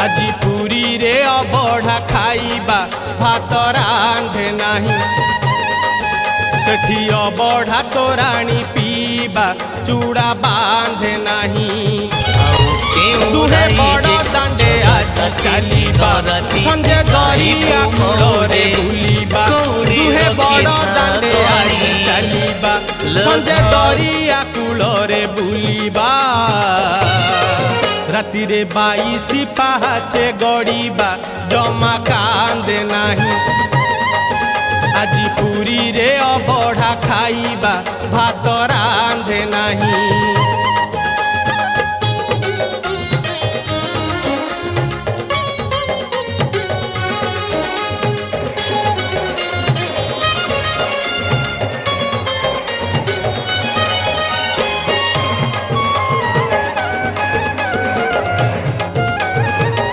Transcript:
আজি পুରୀ रे अबढ़ा खाइबा भात रांधे नाही सेठी अबढ़ा तोराणी पीबा चूड़ा बांधे नाही दुहे बड़ दांडे आसी चलीबा संजे दरिया कूଳରେ बुलिबा दुहे बड़ दांडे आसी चलीबा संजे दरिया कूଳରେ बुलिबा राति रे 22 पहाचे गड़ीबा जमा कांदे नाही আজি पुरी रे